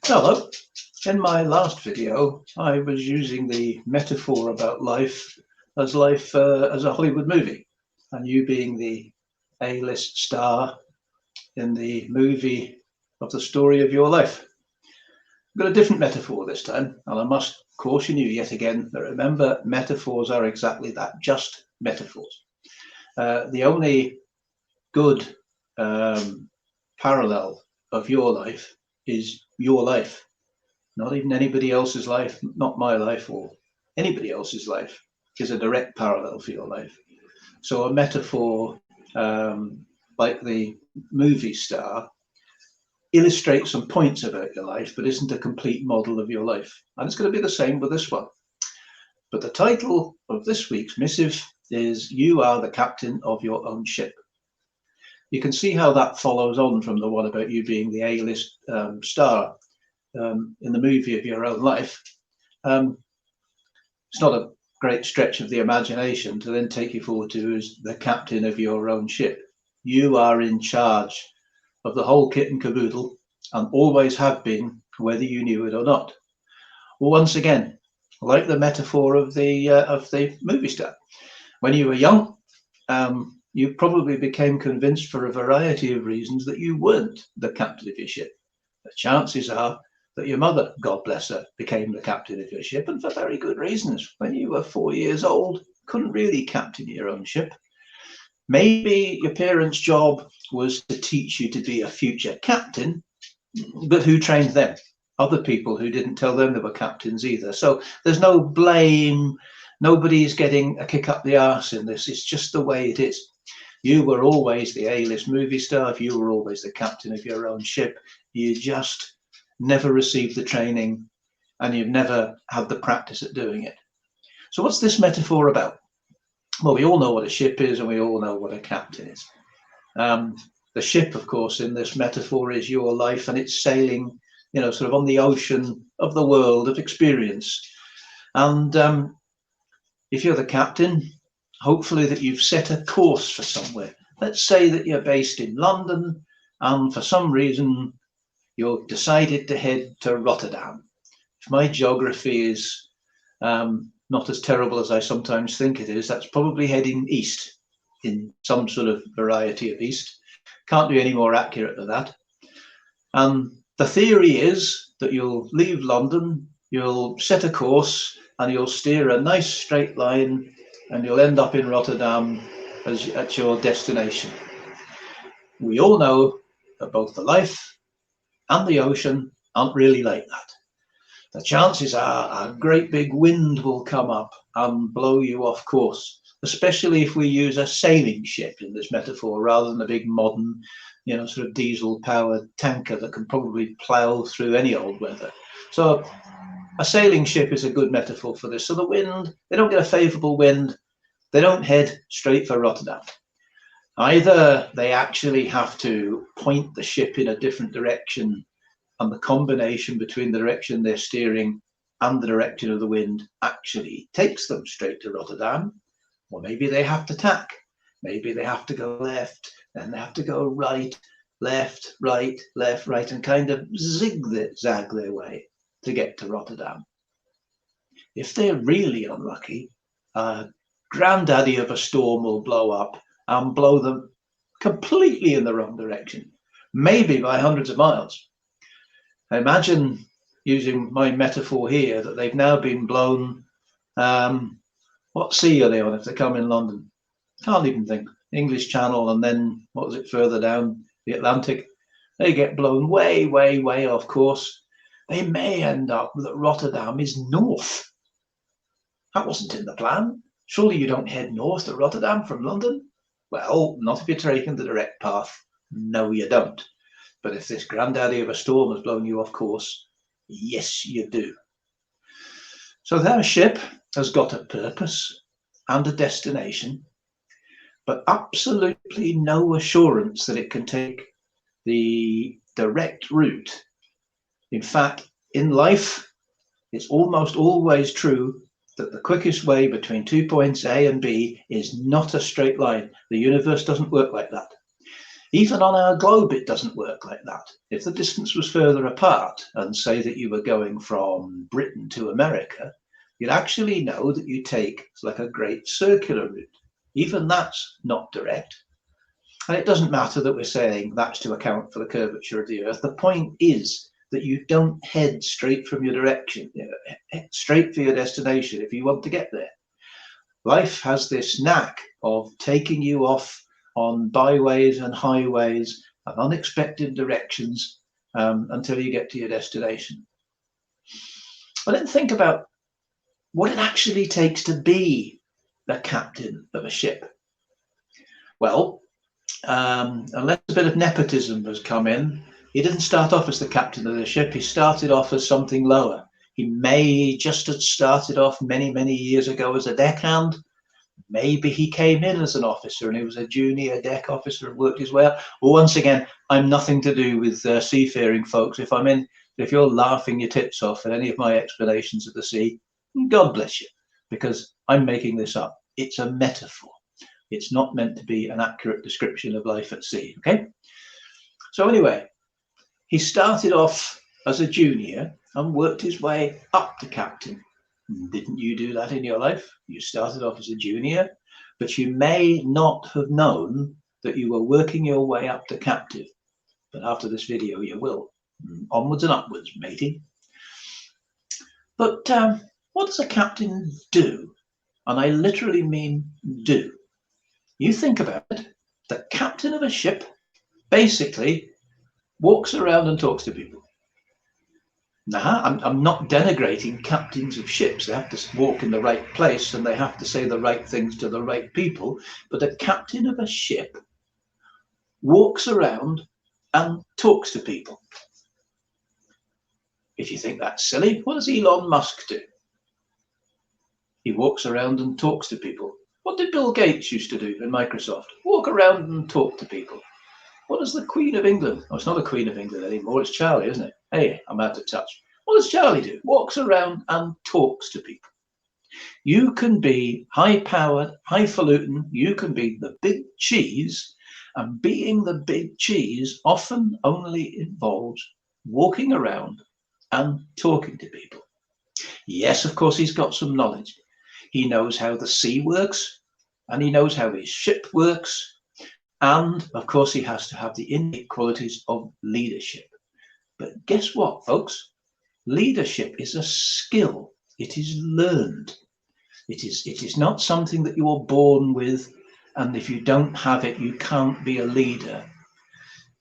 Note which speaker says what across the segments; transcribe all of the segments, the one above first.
Speaker 1: Hello. In my last video, I was using the metaphor about life as a Hollywood movie, and you being the A-list star in the movie of the story of your life. I've got a different metaphor this time, and I must caution you yet again that remember, metaphors are exactly that, just metaphors. The only good parallel of your life is your life. Not even anybody else's life, not my life or anybody else's life, is a direct parallel for your life. So a metaphor like the movie star illustrates some points about your life, but isn't a complete model of your life. And it's going to be the same with this one. But the title of this week's missive is You Are the Captain of Your Own Ship. You can see how that follows on from the one about you being the A-list star in the movie of your own life. It's not a great stretch of the imagination to then take you forward to as the captain of your own ship. You are in charge of the whole kit and caboodle, and always have been, whether you knew it or not. Well, once again, like the metaphor of the movie star, when you were young, you probably became convinced for a variety of reasons that you weren't the captain of your ship. The chances are that your mother, God bless her, became the captain of your ship, and for very good reasons. When you were 4 years old, couldn't really captain your own ship. Maybe your parents' job was to teach you to be a future captain, but who trained them? Other people who didn't tell them they were captains either. So there's no blame. Nobody's getting a kick up the arse in this. It's just the way it is. You were always the A-list movie star. You were always the captain of your own ship. You just never received the training, and you've never had the practice at doing it. So what's this metaphor about? Well, we all know what a ship is, and we all know what a captain is. The ship, of course, in this metaphor is your life, and it's sailing, sort of on the ocean of the world of experience. And if you're the captain, hopefully that you've set a course for somewhere. Let's say that you're based in London, and for some reason you've decided to head to Rotterdam. If my geography is not as terrible as I sometimes think it is, that's probably heading east in some sort of variety of east. Can't do any more accurate than that. The theory is that you'll leave London, you'll set a course, and you'll steer a nice straight line, and you'll end up in Rotterdam at your destination. We all know that both the life and the ocean aren't really like that. The chances are a great big wind will come up and blow you off course, especially if we use a sailing ship in this metaphor rather than a big modern, sort of diesel-powered tanker that can probably plow through any old weather. So a sailing ship is a good metaphor for this. So the wind, they don't get a favourable wind, they don't head straight for Rotterdam. Either they actually have to point the ship in a different direction, and the combination between the direction they're steering and the direction of the wind actually takes them straight to Rotterdam. Or maybe they have to tack. Maybe they have to go left, then they have to go right, left, right, and kind of zigzag their way to get to Rotterdam. If they're really unlucky, granddaddy of a storm will blow up and blow them completely in the wrong direction, maybe by hundreds of miles. Imagine, using my metaphor here, that they've now been blown. What sea are they on if they come in London? Can't even think. English Channel, and then what was it further down? The Atlantic. They get blown way, way, way off course. They may end up that Rotterdam is north. That wasn't in the plan. Surely you don't head north to Rotterdam from London? Well, not if you're taking the direct path. No, you don't. But if this granddaddy of a storm has blown you off course, yes, you do. So their ship has got a purpose and a destination, but absolutely no assurance that it can take the direct route. In fact, in life, it's almost always true that the quickest way between 2 points A and B is not a straight line. The universe doesn't work like that. Even on our globe, it doesn't work like that. If the distance was further apart, and say that you were going from Britain to America, you'd actually know that you take like a great circular route. Even that's not direct. And it doesn't matter that we're saying that's to account for the curvature of the Earth. The point is that you don't head straight from your direction, straight for your destination if you want to get there. Life has this knack of taking you off on byways and highways and unexpected directions until you get to your destination. But then think about what it actually takes to be the captain of a ship. Well, unless a bit of nepotism has come in, he didn't start off as the captain of the ship. He started off as something lower. He may just have started off many, many years ago as a deckhand. Maybe he came in as an officer and he was a junior deck officer and worked his way up. Well, once again, I'm nothing to do with seafaring folks. If you're laughing your tits off at any of my explanations of the sea, God bless you, because I'm making this up. It's a metaphor. It's not meant to be an accurate description of life at sea, okay? So anyway, he started off as a junior and worked his way up to captain. Didn't you do that in your life? You started off as a junior, but you may not have known that you were working your way up to captain. But after this video, you will. Onwards and upwards, matey. But what does a captain do? And I literally mean do. You think about it, the captain of a ship basically walks around and talks to people. Now, I'm not denigrating captains of ships. They have to walk in the right place and they have to say the right things to the right people. But a captain of a ship walks around and talks to people. If you think that's silly, what does Elon Musk do? He walks around and talks to people. What did Bill Gates used to do in Microsoft? Walk around and talk to people. What does the Queen of England? Oh, it's not the Queen of England anymore. It's Charlie, isn't it? Hey, I'm out of touch. What does Charlie do? Walks around and talks to people. You can be high-powered, highfalutin. You can be the big cheese. And being the big cheese often only involves walking around and talking to people. Yes, of course, he's got some knowledge. He knows how the sea works, and he knows how his ship works. And of course, he has to have the innate qualities of leadership. But guess what, folks? Leadership is a skill. It is learned. It is not something that you are born with, and if you don't have it, you can't be a leader.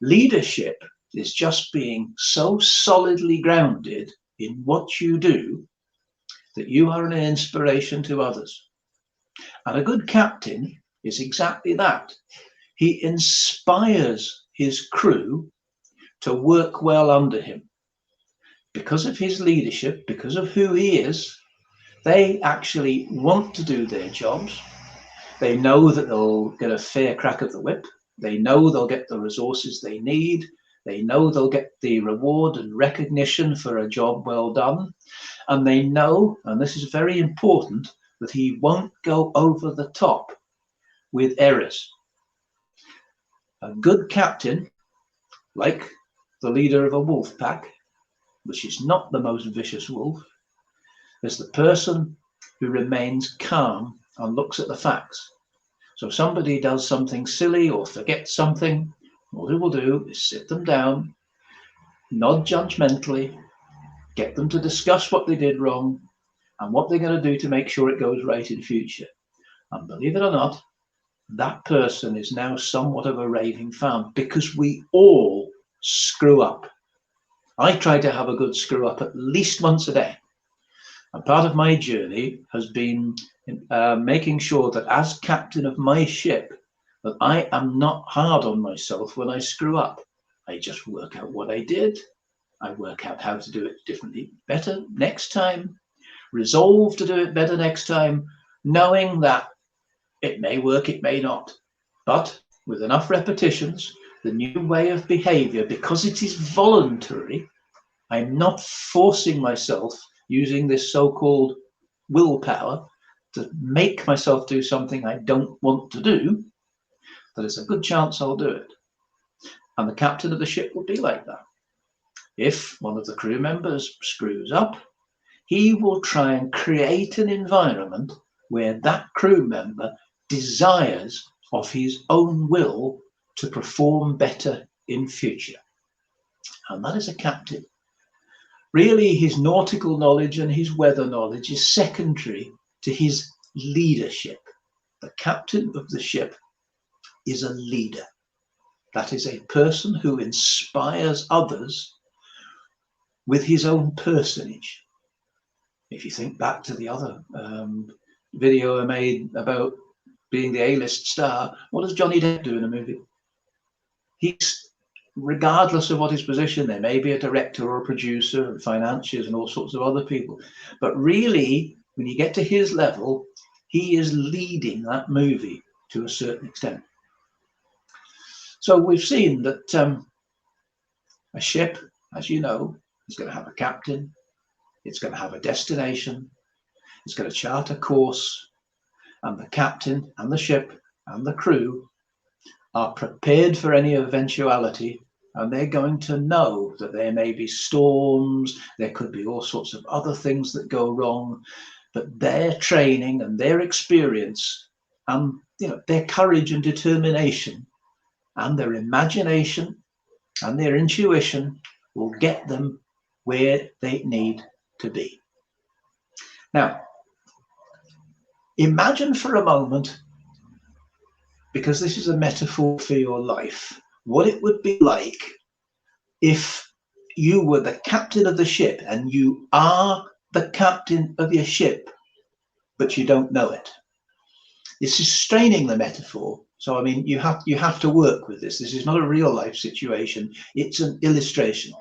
Speaker 1: Leadership is just being so solidly grounded in what you do that you are an inspiration to others. And a good captain is exactly that. He inspires his crew to work well under him. Because of his leadership, because of who he is, they actually want to do their jobs. They know that they'll get a fair crack of the whip. They know they'll get the resources they need. They know they'll get the reward and recognition for a job well done. And they know, and this is very important, that he won't go over the top with errors. A good captain, like the leader of a wolf pack, which is not the most vicious wolf, is the person who remains calm and looks at the facts. So if somebody does something silly or forgets something, what he will do is sit them down, nod judgmentally, get them to discuss what they did wrong and what they're going to do to make sure it goes right in future. And believe it or not, that person is now somewhat of a raving fan, because we all screw up. I try to have a good screw up at least once a day. And part of my journey has been making sure that as captain of my ship, that I am not hard on myself when I screw up. I just work out what I did. I work out how to do it differently, better next time, resolve to do it better next time, knowing that it may work, it may not. But with enough repetitions, the new way of behavior, because it is voluntary, I'm not forcing myself using this so-called willpower to make myself do something I don't want to do, that it's a good chance I'll do it. And the captain of the ship will be like that. If one of the crew members screws up, he will try and create an environment where that crew member desires of his own will to perform better in future. And that is a captain. Really, his nautical knowledge and his weather knowledge is secondary to his leadership. The captain of the ship is a leader. That is a person who inspires others with his own personage. If you think back to the other video I made about being the A-list star, what does Johnny Depp do in a movie? He's, regardless of what his position, there may be a director or a producer and financiers and all sorts of other people, but really, when you get to his level, he is leading that movie to a certain extent. So we've seen that a ship, as you know, is going to have a captain, it's going to have a destination, it's going to chart a course, and the captain and the ship and the crew are prepared for any eventuality, and they're going to know that there may be storms, there could be all sorts of other things that go wrong, but their training and their experience and their courage and determination and their imagination and their intuition will get them where they need to be. Now, imagine for a moment, because this is a metaphor for your life, what it would be like if you were the captain of the ship and you are the captain of your ship, but you don't know it. This is straining the metaphor. So, I mean, you have to work with this. This is not a real life situation. It's an illustration.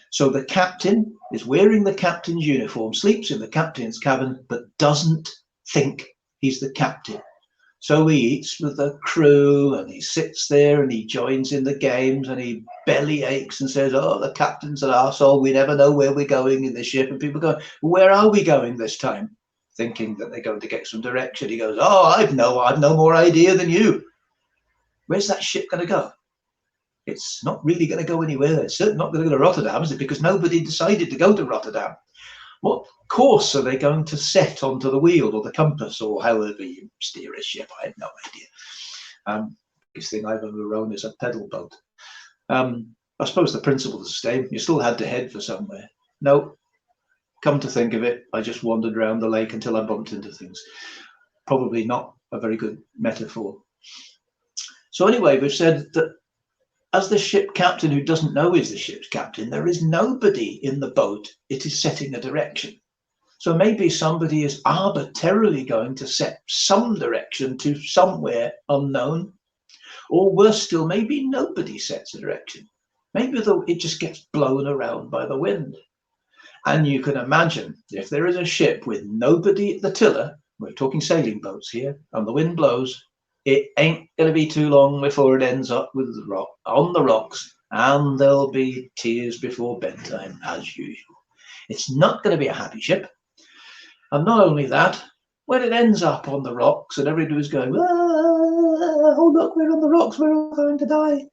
Speaker 1: So the captain is wearing the captain's uniform, sleeps in the captain's cabin, but doesn't think he's the captain. So he eats with the crew and he sits there and he joins in the games and he belly aches and says, oh, the captain's an arsehole. We never know where we're going in the ship. And people go, where are we going this time? Thinking that they're going to get some direction. He goes, oh, I've no more idea than you. Where's that ship going to go? It's not really going to go anywhere. It's certainly not going to go to Rotterdam, is it? Because nobody decided to go to Rotterdam. What course are they going to set onto the wheel or the compass or however you steer a ship? I have no idea. Biggest thing I've ever rowed is a pedal boat. I suppose the principle is the same. You still had to head for somewhere. No, come to think of it, I just wandered around the lake until I bumped into things. Probably not a very good metaphor. So anyway, we've said that as the ship captain who doesn't know he's the ship's captain, there is nobody in the boat. It is setting a direction. So maybe somebody is arbitrarily going to set some direction to somewhere unknown. Or worse still, maybe nobody sets a direction. Maybe it just gets blown around by the wind. And you can imagine if there is a ship with nobody at the tiller, we're talking sailing boats here, and the wind blows, it ain't going to be too long before it ends up with on the rocks, and there'll be tears before bedtime as usual. It's not going to be a happy ship. And not only that, when it ends up on the rocks and everybody's going, oh look, we're on the rocks, we're all going to die.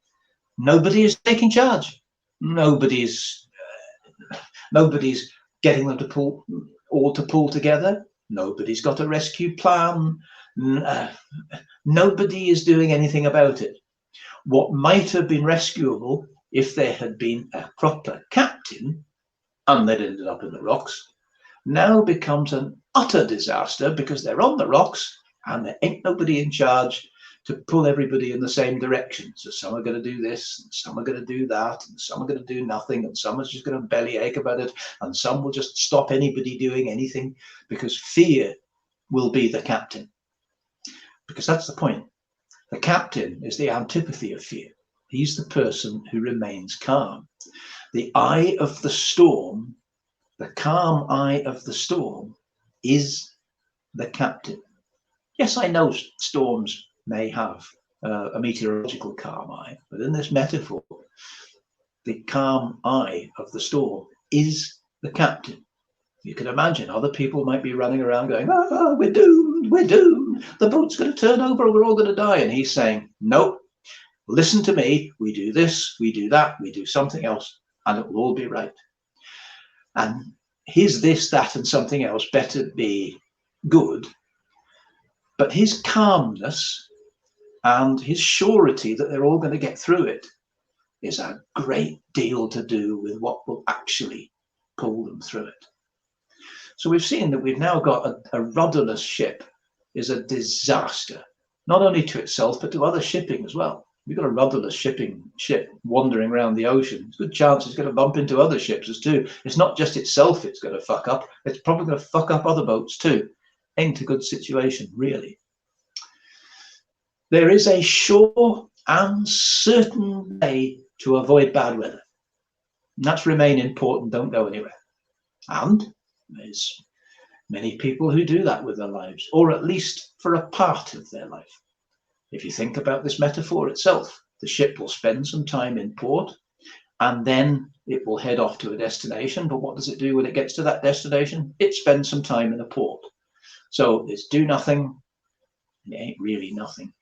Speaker 1: Nobody is taking charge. Nobody's getting them to pull together. Nobody's got a rescue plan. Nobody is doing anything about it. What might have been rescuable if there had been a proper captain and they'd ended up in the rocks, now becomes an utter disaster because they're on the rocks and there ain't nobody in charge to pull everybody in the same direction. So some are going to do this, and some are going to do that, and some are going to do nothing, and some are just going to bellyache about it, and some will just stop anybody doing anything because fear will be the captain. Because that's the point. The captain is the antipathy of fear. He's the person who remains calm. The eye of the storm, the calm eye of the storm, is the captain. Yes, I know storms may have a meteorological calm eye, but in this metaphor, the calm eye of the storm is the captain. You can imagine other people might be running around going, oh, we're doomed, the boat's going to turn over, we're all going to die. And he's saying, nope, Listen to me. We do this, we do that, we do something else, and it will all be right. And his this, that, and something else better be good. But his calmness and his surety that they're all going to get through it is a great deal to do with what will actually pull them through it. So we've seen that we've now got a rudderless ship is a disaster, not only to itself, but to other shipping as well. You've got a rudderless ship wandering around the ocean. There's a good chance it's going to bump into other ships as too. It's not just itself it's going to fuck up. It's probably going to fuck up other boats too. Ain't a good situation, really. There is a sure and certain way to avoid bad weather. And that's remain in port and don't go anywhere. And there's many people who do that with their lives, or at least for a part of their life. If you think about this metaphor itself, the ship will spend some time in port and then it will head off to a destination. But what does it do when it gets to that destination? It spends some time in a port. So it's do nothing, and it ain't really nothing.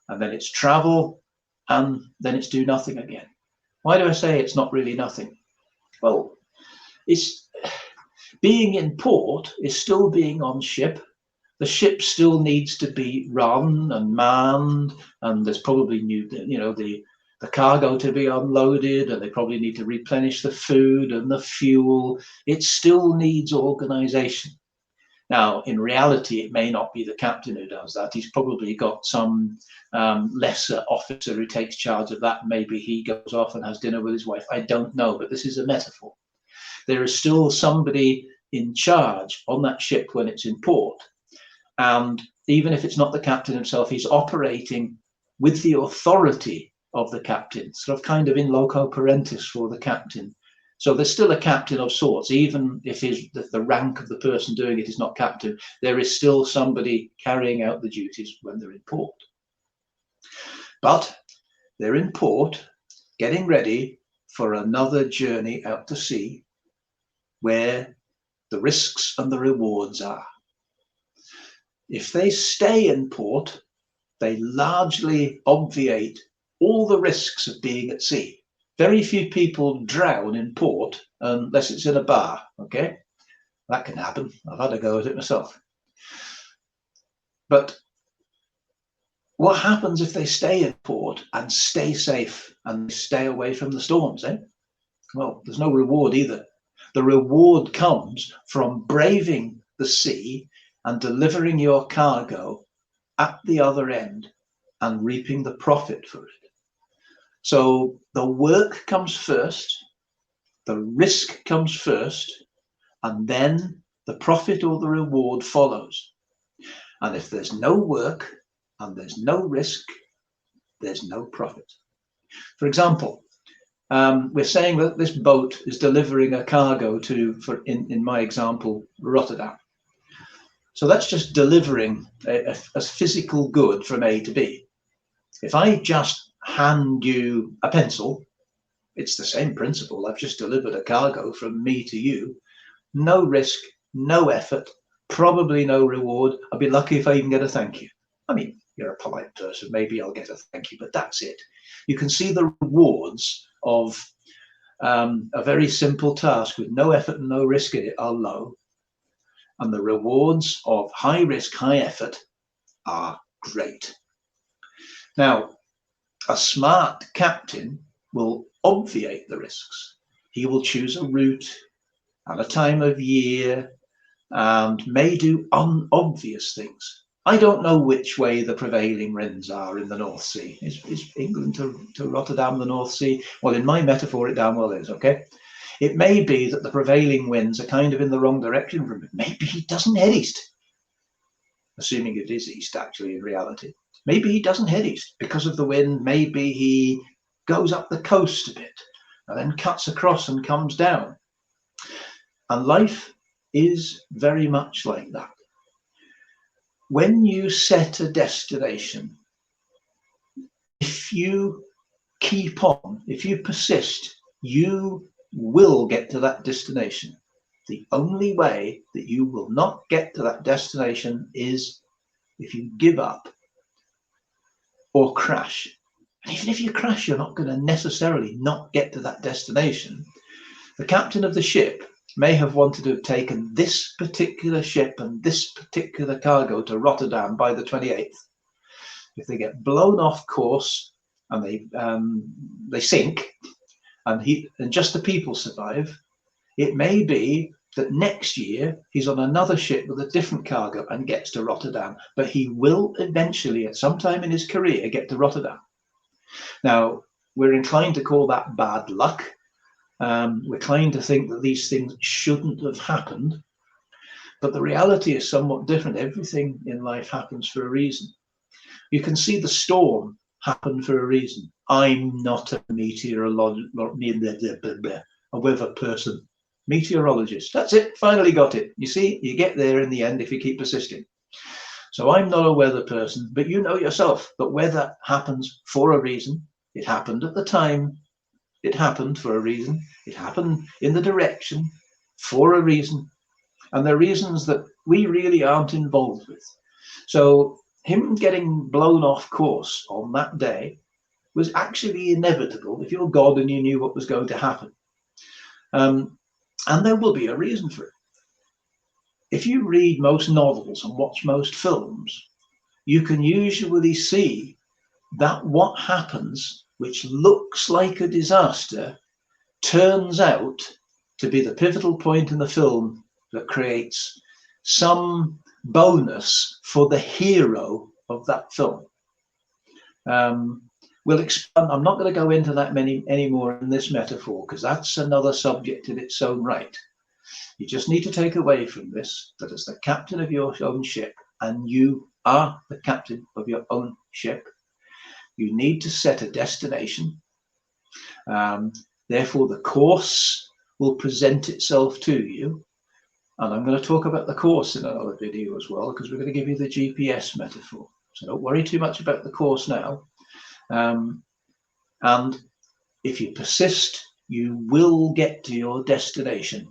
Speaker 1: And then it's travel, and then it's do nothing again. Why do I say it's not really nothing? Well, it's being in port is still being on ship. The ship still needs to be run and manned, and there's probably the cargo to be unloaded, and they probably need to replenish the food and the fuel. It still needs organization. Now, in reality, it may not be the captain who does that. He's probably got some lesser officer who takes charge of that. Maybe he goes off and has dinner with his wife. I don't know, but this is a metaphor. There is still somebody in charge on that ship when it's in port. And even if it's not the captain himself, he's operating with the authority of the captain, sort of kind of in loco parentis for the captain. So there's still a captain of sorts, even if the rank of the person doing it is not captain, there is still somebody carrying out the duties when they're in port. But they're in port, getting ready for another journey out to sea, where the risks and the rewards are. If they stay in port, they largely obviate all the risks of being at sea. Very few people drown in port unless it's in a bar, okay? That can happen. I've had a go at it myself. But what happens if they stay in port and stay safe and stay away from the storms, eh? Well, there's no reward either. The reward comes from braving the sea and delivering your cargo at the other end and reaping the profit for it. So the work comes first, the risk comes first, and then the profit or the reward follows. And if there's no work and there's no risk, there's no profit. For example, we're saying that this boat is delivering a cargo to, in my example, Rotterdam. So that's just delivering a physical good from A to B. If I just hand you a pencil, it's the same principle. I've just delivered a cargo from me to you. No risk, no effort, probably no reward. I'll be lucky if I even get a thank you. I mean, you're a polite person, maybe I'll get a thank you, but that's it. You can see the rewards of a very simple task with no effort and no risk in it are low. And the rewards of high risk, high effort are great. Now, a smart captain will obviate the risks. He will choose a route and a time of year and may do unobvious things. I don't know which way the prevailing winds are in the North Sea. Is England to Rotterdam the North Sea? Well, in my metaphor, it damn well is, okay? It may be that the prevailing winds are kind of in the wrong direction from him. Maybe he doesn't head east, assuming it is east actually in reality. Maybe he doesn't head east because of the wind. Maybe he goes up the coast a bit and then cuts across and comes down. And life is very much like that. When you set a destination, if you keep on, if you persist, you will get to that destination. The only way that you will not get to that destination is if you give up or crash. And even if you crash, you're not going to necessarily not get to that destination. The captain of the ship may have wanted to have taken this particular ship and this particular cargo to Rotterdam by the 28th. If they get blown off course and they sink, and just the people survive, it may be that next year he's on another ship with a different cargo and gets to Rotterdam, but he will eventually, at some time in his career, get to Rotterdam. Now, we're inclined to call that bad luck. We're inclined to think that these things shouldn't have happened, but the reality is somewhat different. Everything in life happens for a reason. You can see the storm happen for a reason. I'm not a weather person. Meteorologist. That's it. Finally got it. You see, you get there in the end if you keep persisting. So I'm not a weather person, but you know yourself that weather happens for a reason. It happened at the time. It happened for a reason. It happened in the direction for a reason. And they're reasons that we really aren't involved with. So him getting blown off course on that day was actually inevitable if you're God and you knew what was going to happen. And there will be a reason for it. If you read most novels and watch most films, you can usually see that what happens, which looks like a disaster, turns out to be the pivotal point in the film that creates some bonus for the hero of that film. We'll expand. I'm not going to go into that anymore in this metaphor, because that's another subject in its own right. You just need to take away from this that as the captain of your own ship, and you are the captain of your own ship, you need to set a destination. Therefore, the course will present itself to you. And I'm going to talk about the course in another video as well, because we're going to give you the GPS metaphor. So don't worry too much about the course now. And if you persist, you will get to your destination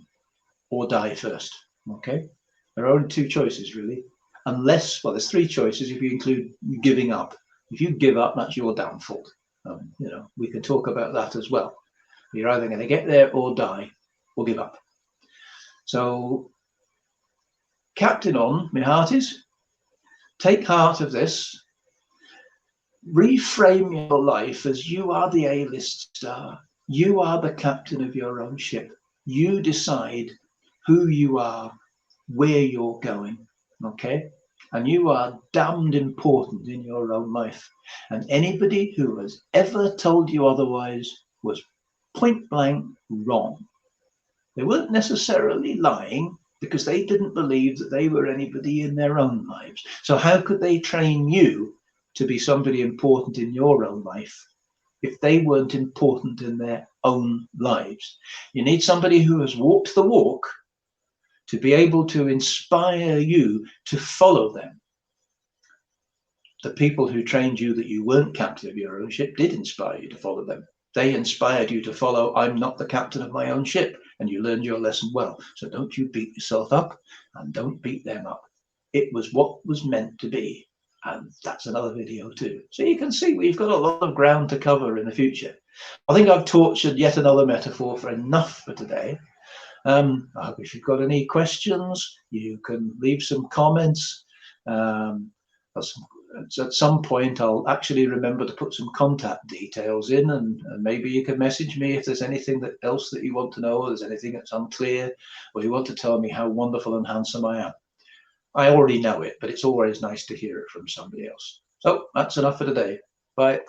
Speaker 1: or die first. Okay? There are only two choices, really. Unless, well, there's three choices if you include giving up. If you give up, that's your downfall. We can talk about that as well. You're either going to get there or die or give up. So, captain on, my hearties, take heart of this. Reframe your life as you are the A-list star. You are the captain of your own ship. You decide who you are, where you're going, okay? And you are damned important in your own life. And anybody who has ever told you otherwise was point blank wrong. They weren't necessarily lying, because they didn't believe that they were anybody in their own lives. So how could they train you to be somebody important in your own life if they weren't important in their own lives? You need somebody who has walked the walk to be able to inspire you to follow them. The people who trained you that you weren't captain of your own ship did inspire you to follow them. They inspired you to follow, I'm not the captain of my own ship, and you learned your lesson well. So don't you beat yourself up, and don't beat them up. It was what was meant to be, and that's another video too. So you can see we've got a lot of ground to cover in the future. I think I've tortured yet another metaphor for enough for today. If you've got any questions, you can leave some comments. At some point, I'll actually remember to put some contact details in, and maybe you can message me if there's anything else that you want to know, or there's anything that's unclear, or you want to tell me how wonderful and handsome I am. I already know it, but it's always nice to hear it from somebody else. So that's enough for today. Bye.